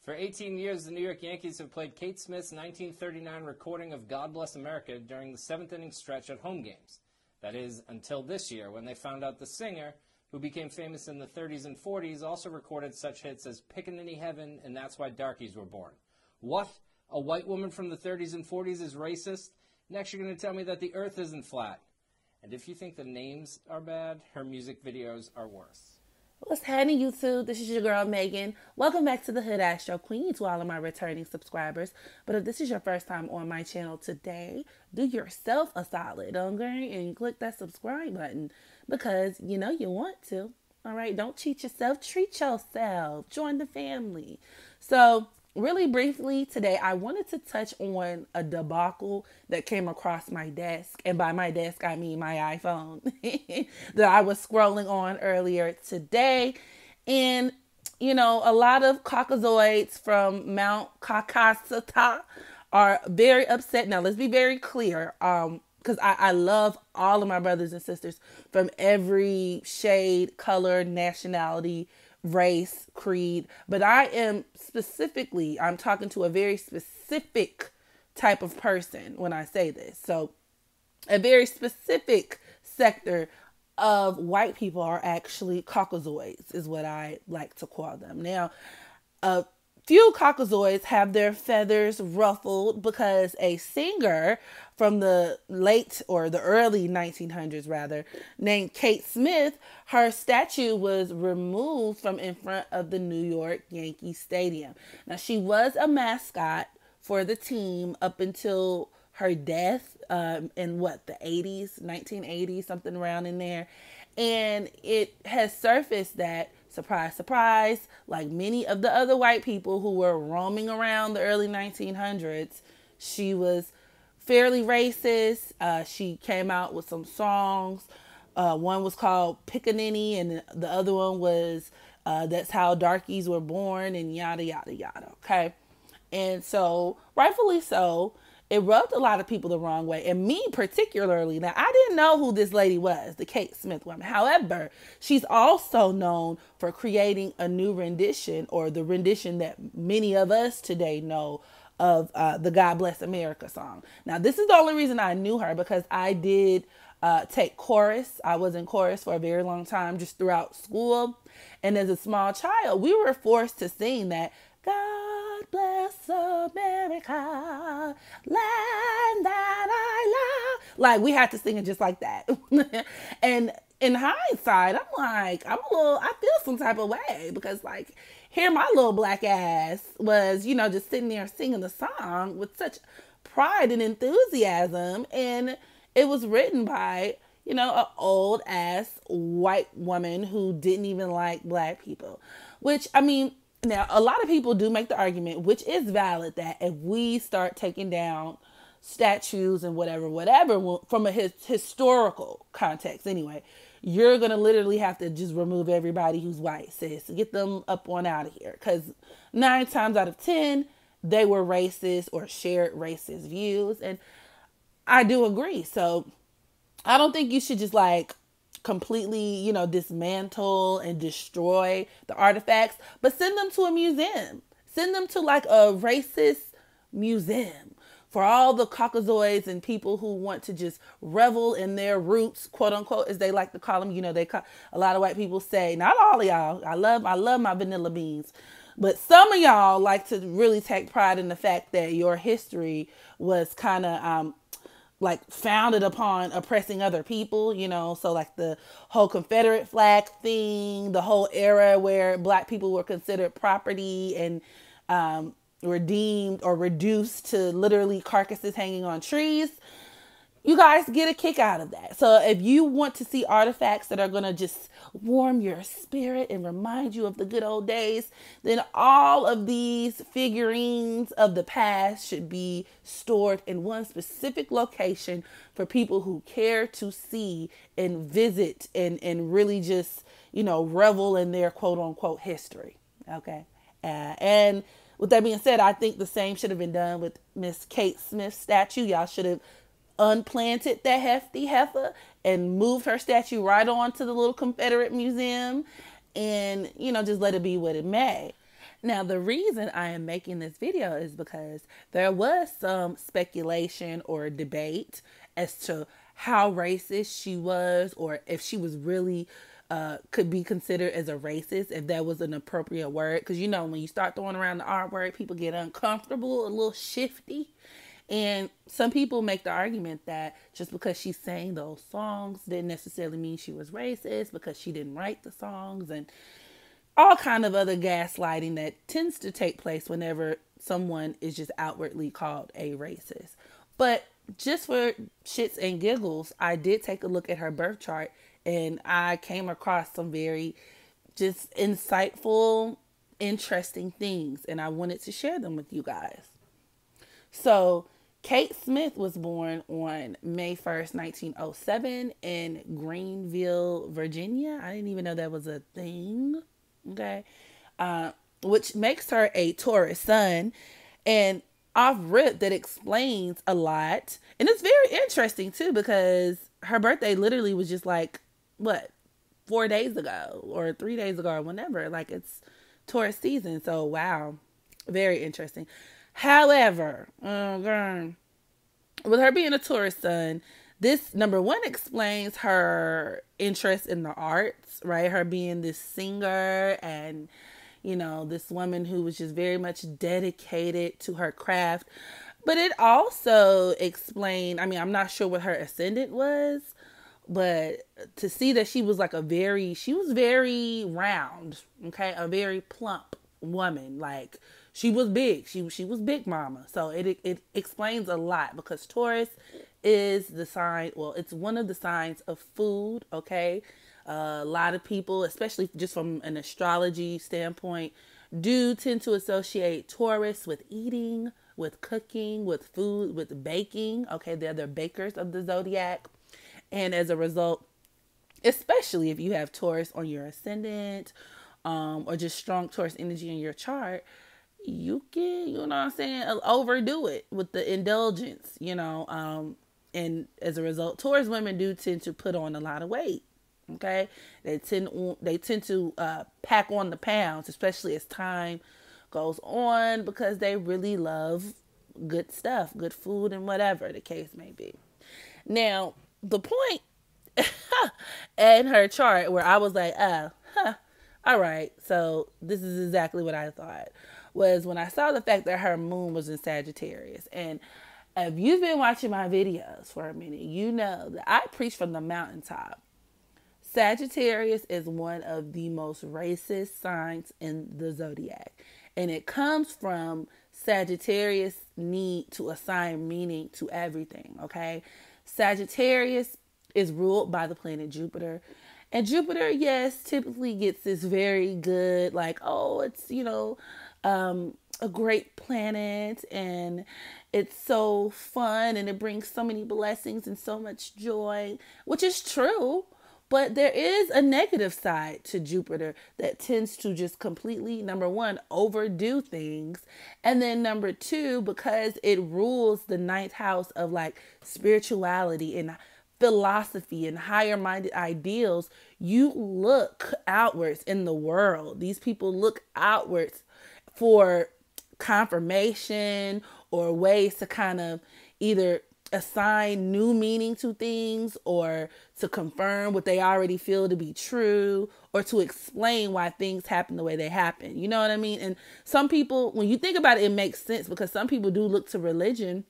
For 18 years, the New York Yankees have played Kate Smith's 1939 recording of God Bless America during the seventh-inning stretch at home games. That is, until this year, when they found out the singer, who became famous in the 30s and 40s, also recorded such hits as Pickaninny Heaven and That's Why Darkies Were Born. What? A white woman from the 30s and 40s is racist? Next you're going to tell me that the earth isn't flat. And if you think the names are bad, her music videos are worse. What's happening, YouTube? This is your girl, Megan. Welcome back to the Hood Astro Queen, to all of my returning subscribers. But if this is your first time on my channel today, do yourself a solid, okay? And click that subscribe button because you know you want to. All right? Don't cheat yourself. Treat yourself. Join the family. So, really briefly today, I wanted to touch on a debacle that came across my desk. And by my desk, I mean my iPhone that I was scrolling on earlier today. And, you know, a lot of Caucasoids from Mount Caucasata are very upset. Now, let's be very clear. Because I love all of my brothers and sisters from every shade, color, nationality, race, creed, but I'm talking to a very specific type of person when I say this. So a very specific sector of white people are actually Caucasoids, is what I like to call them. Now, few Caucasoids have their feathers ruffled because a singer from the early 1900s rather, named Kate Smith, her statue was removed from in front of the New York Yankee Stadium. Now, she was a mascot for the team up until her death in the 80s, 1980s, something around in there. And it has surfaced that, surprise, surprise, like many of the other white people who were roaming around the early 1900s, she was fairly racist. She came out with some songs. One was called Pickaninny, and the other one was That's How Darkies Were Born, and yada, yada, yada, okay? And so, rightfully so, it rubbed a lot of people the wrong way, and me particularly. Now, I didn't know who this lady was, the Kate Smith woman. However, she's also known for creating a new rendition, or the rendition that many of us today know of the God Bless America song. Now, this is the only reason I knew her, because I did take chorus. I was in chorus for a very long time, just throughout school. And as a small child, we were forced to sing that God bless America, land that I love. Like, we had to sing it just like that. And in hindsight, I feel some type of way, because like, here my little black ass was, just sitting there singing the song with such pride and enthusiasm. And it was written by, an old ass white woman who didn't even like black people, which, now, a lot of people do make the argument, which is valid, that if we start taking down statues and whatever, from a historical context anyway, you're going to literally have to just remove everybody who's white, sis. Get them up on out of here. Because 9 times out of 10, they were racist or shared racist views. And I do agree. So I don't think you should just completely, dismantle and destroy the artifacts, but send them to a museum. Send them to a racist museum for all the Caucasoids and people who want to just revel in their roots, quote unquote, as they like to call them. A lot of white people say, not all of y'all, I love my vanilla beans, but some of y'all like to really take pride in the fact that your history was kind of founded upon oppressing other people, so the whole Confederate flag thing, the whole era where black people were considered property and were deemed or reduced to literally carcasses hanging on trees. You guys get a kick out of that. So if you want to see artifacts that are going to just warm your spirit and remind you of the good old days, then all of these figurines of the past should be stored in one specific location for people who care to see and visit and really just, revel in their quote unquote history. Okay. And with that being said, I think the same should have been done with Miss Kate Smith's statue. Y'all should have unplanted that hefty heifer and moved her statue right on to the little Confederate museum and, just let it be what it may. Now, the reason I am making this video is because there was some speculation or debate as to how racist she was, or if she was really could be considered as a racist, if that was an appropriate word. Because, you know, when you start throwing around the R word, people get uncomfortable, a little shifty. And some people make the argument that just because she sang those songs didn't necessarily mean she was racist, because she didn't write the songs, and all kind of other gaslighting that tends to take place whenever someone is just outwardly called a racist. But just for shits and giggles, I did take a look at her birth chart, and I came across some very just insightful, interesting things, and I wanted to share them with you guys. So Kate Smith was born on May 1st, 1907 in Greenville, Virginia. I didn't even know that was a thing. Okay. Which makes her a Taurus sun. And off rip, that explains a lot. And it's very interesting too, because her birthday literally was just like, what, 4 days ago or 3 days ago or whenever. Like, it's Taurus season. So, wow. Very interesting. However, with her being a Taurus sun, this, number one, explains her interest in the arts, right? Her being this singer and, you know, this woman who was just very much dedicated to her craft. But it also explained, I mean, I'm not sure what her ascendant was, but to see that she was like she was very round, okay? A very plump woman. Like, she was big. She was big mama. So it explains a lot, because Taurus is the sign, well, it's one of the signs of food, okay? A lot of people, especially just from an astrology standpoint, do tend to associate Taurus with eating, with cooking, with food, with baking, okay? They're the bakers of the zodiac. And as a result, especially if you have Taurus on your ascendant, or just strong Taurus energy in your chart, you can, you know what I'm saying, overdo it with the indulgence, you know. And as a result, Taurus women do tend to put on a lot of weight. Okay, they tend to pack on the pounds, especially as time goes on, because they really love good stuff, good food, and whatever the case may be. Now, the point in her chart where I was like, all right, so this is exactly what I thought, was when I saw the fact that her moon was in Sagittarius. And if you've been watching my videos for a minute, you know that I preach from the mountaintop. Sagittarius is one of the most racist signs in the zodiac. And it comes from Sagittarius' need to assign meaning to everything, okay? Sagittarius is ruled by the planet Jupiter. And Jupiter, yes, typically gets this very good, like, oh, it's, you know, a great planet, and it's so fun, and it brings so many blessings and so much joy, which is true. But there is a negative side to Jupiter that tends to just completely, number one, overdo things. And then number two, because it rules the ninth house of like spirituality and philosophy and higher minded ideals, you look outwards in the world. These people look outwards for confirmation or ways to kind of either assign new meaning to things, or to confirm what they already feel to be true, or to explain why things happen the way they happen. You know what I mean? And some people, when you think about it, it makes sense, because some people do look to religion,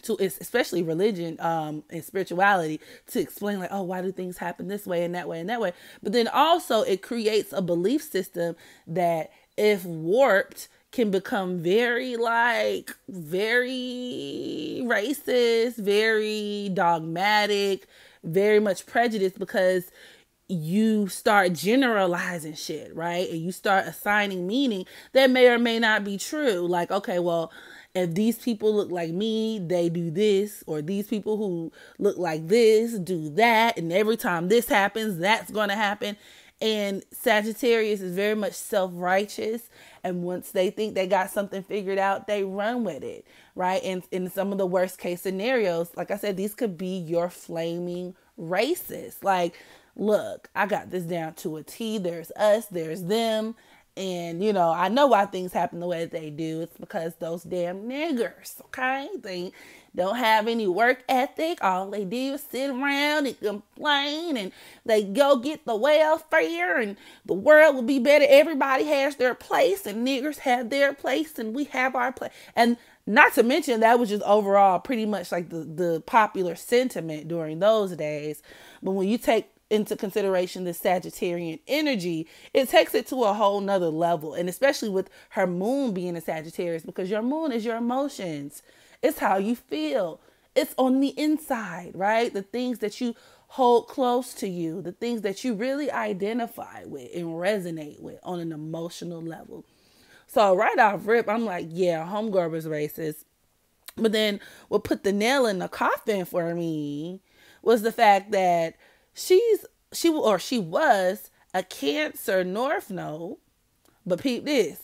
to especially religion and spirituality, to explain like, oh, why do things happen this way and that way and that way? But then also it creates a belief system that, if warped, can become very racist, very dogmatic, very much prejudiced, because you start generalizing shit, right? And you start assigning meaning that may or may not be true. Like, okay, well, if these people look like me, they do this, or these people who look like this do that, and every time this happens, that's going to happen. And Sagittarius is very much self-righteous. And once they think they got something figured out, they run with it, right? And in some of the worst case scenarios, like I said, these could be your flaming racist. Like, look, I got this down to a T. There's us, there's them. And, you know, I know why things happen the way that they do. It's because those damn niggers, okay? They don't have any work ethic. All they do is sit around and complain, and they go get the welfare, and the world will be better. Everybody has their place, and niggers have their place, and we have our place. And not to mention, that was just overall pretty much like the popular sentiment during those days. But when you take into consideration the Sagittarian energy, it takes it to a whole nother level. And especially with her moon being a Sagittarius, because your moon is your emotions. It's how you feel. It's on the inside, right? The things that you hold close to you, the things that you really identify with and resonate with on an emotional level. So right off rip, I'm like, yeah, homegirl was racist. But then what put the nail in the coffin for me was the fact that she was a Cancer North Node, but peep this.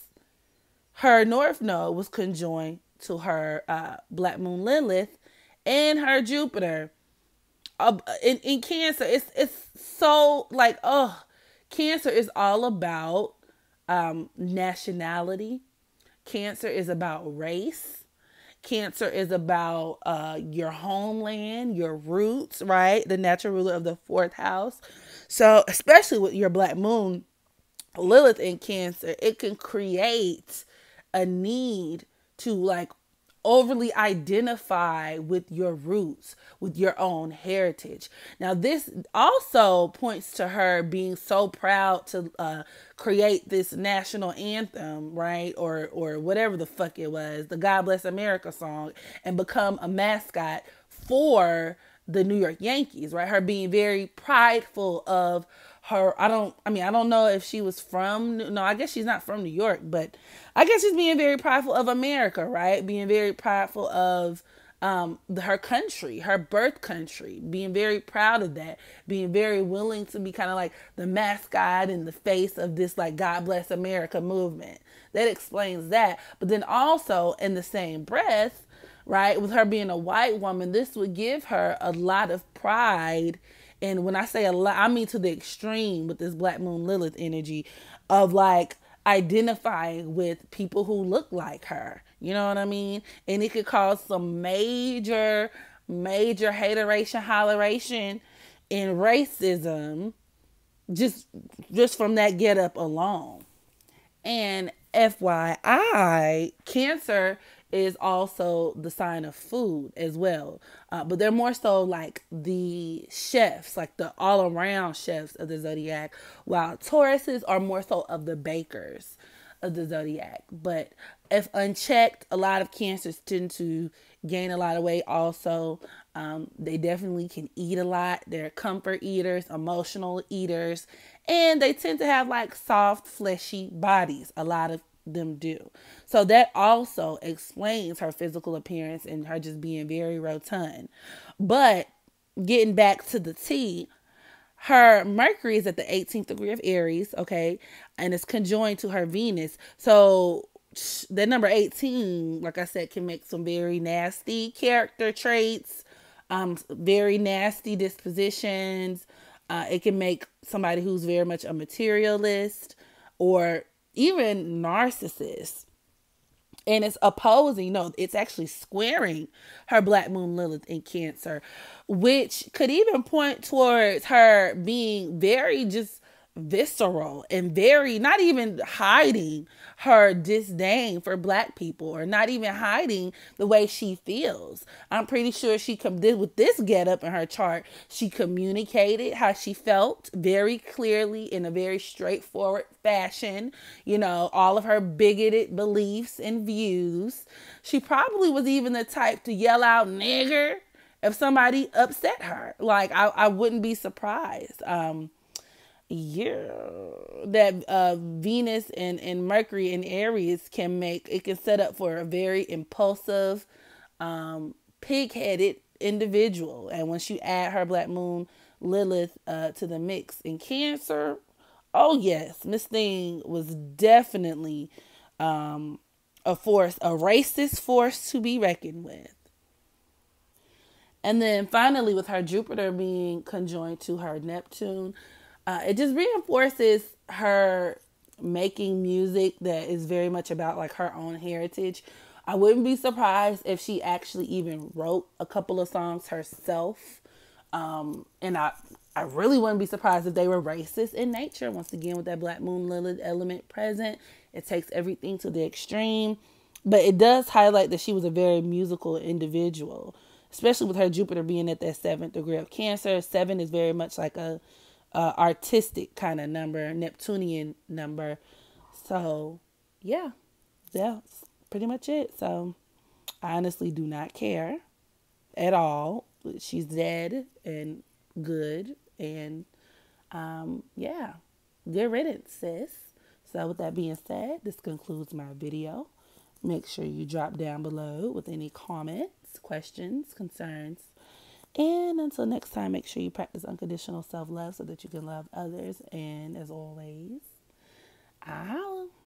Her North Node was conjoined to her Black Moon Lilith and her Jupiter. In Cancer, it's so like, Cancer is all about nationality. Cancer is about race. Cancer is about your homeland, your roots, right? The natural ruler of the fourth house. So especially with your Black Moon, Lilith in Cancer, it can create a need to like overly identify with your roots, with your own heritage. Now, this also points to her being so proud to create this national anthem, right? Or whatever the fuck it was, the God Bless America song, and become a mascot for the New York Yankees, right? Her being very prideful of her. I don't know if she was no, I guess she's not from New York, but I guess she's being very prideful of America, right? Being very prideful of her country, her birth country, being very proud of that, being very willing to be kind of like the mascot and the face of this like God Bless America movement. That explains that. But then also in the same breath, right, with her being a white woman, this would give her a lot of pride. And when I say a lot, I mean to the extreme with this Black Moon Lilith energy of like identifying with people who look like her. You know what I mean? And it could cause some major hateration, holleration, and racism just from that get up alone. And FYI, Cancer is also the sign of food as well. But they're more so like the chefs, like the all-around chefs of the zodiac, while Tauruses are more so of the bakers of the zodiac. But if unchecked, a lot of Cancers tend to gain a lot of weight also. They definitely can eat a lot. They're comfort eaters, emotional eaters, and they tend to have like soft, fleshy bodies. A lot of them do. So that also explains her physical appearance and her just being very rotund. But getting back to the tea, her Mercury is at the 18th degree of Aries, okay? And it's conjoined to her Venus. So that number 18, like I said, can make some very nasty character traits, very nasty dispositions. It can make somebody who's very much a materialist or even narcissist. And it's opposing, no, it's actually squaring her Black Moon Lilith in Cancer, which could even point towards her being very just visceral and very not even hiding her disdain for Black people or not even hiding the way she feels. I'm pretty sure she did with this getup in her chart. She communicated how she felt very clearly in a very straightforward fashion. You know, all of her bigoted beliefs and views. She probably was even the type to yell out nigger if somebody upset her. Like, I wouldn't be surprised. That Venus and Mercury and Aries can set up for a very impulsive, pig-headed individual. And once you add her Black Moon Lilith to the mix in Cancer, oh yes, Miss Thing was definitely a racist force to be reckoned with. And then finally, with her Jupiter being conjoined to her Neptune, it just reinforces her making music that is very much about like her own heritage. I wouldn't be surprised if she actually even wrote a couple of songs herself. And I really wouldn't be surprised if they were racist in nature. Once again, with that Black Moon Lilith element present, it takes everything to the extreme. But it does highlight that she was a very musical individual, especially with her Jupiter being at that 7th degree of Cancer. 7 is very much like a artistic kind of number, Neptunian number. So, yeah, that's pretty much it. So, I honestly do not care at all. She's dead and good. And, yeah, good riddance, sis. So, with that being said, this concludes my video. Make sure you drop down below with any comments, questions, concerns. And until next time, make sure you practice unconditional self-love so that you can love others. And as always, I'll